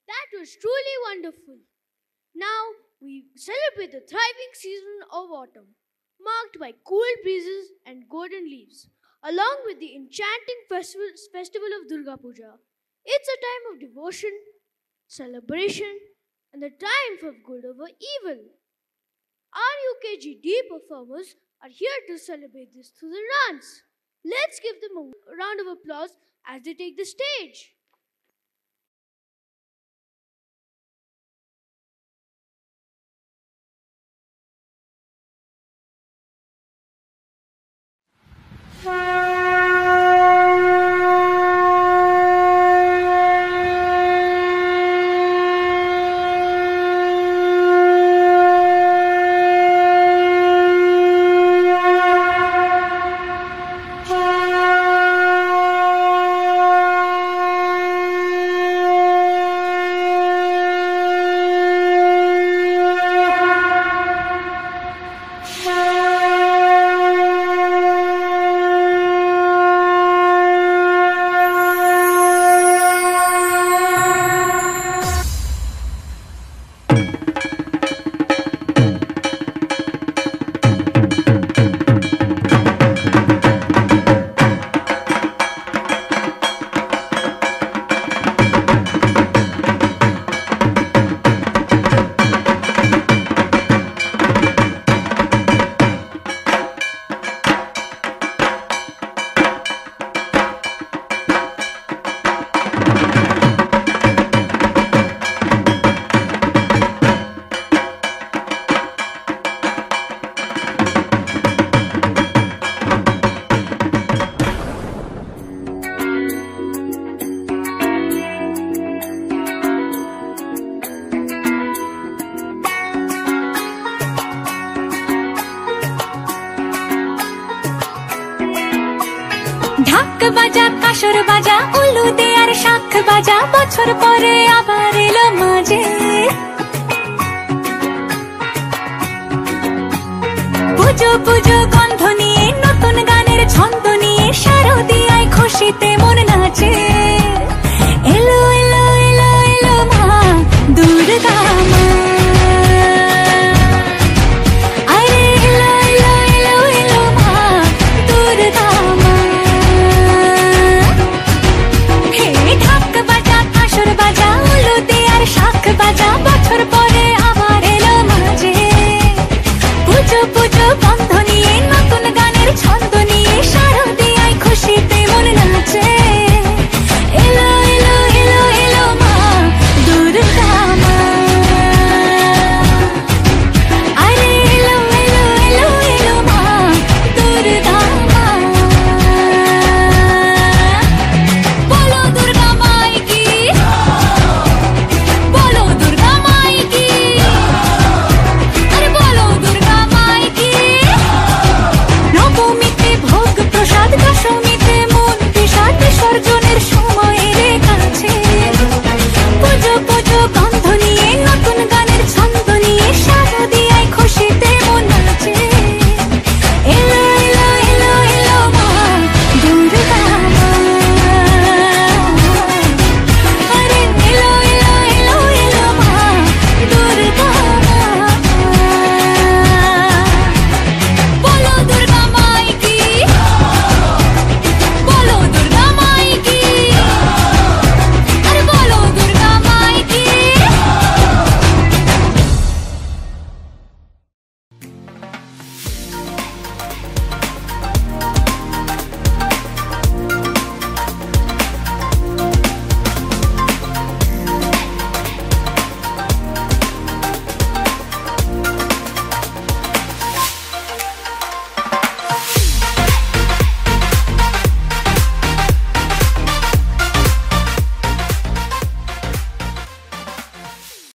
That was truly wonderful. Now we celebrate the thriving season of autumn, marked by cool breezes and golden leaves, along with the enchanting festival of Durga Puja. It's a time of devotion, celebration, and the triumph of good over evil. Our UKGD performers are here to celebrate this through the dance. Let's give them a round of applause as they take the stage. ঢাক বাজা কাসর বাজা উলু দে আর শাখ বাজা বছর পরে আবার এলো মাঝে পুজো পুজো গন্ধ নিয়ে নতুন গানের ছন্দ নিয়ে শারদিয়া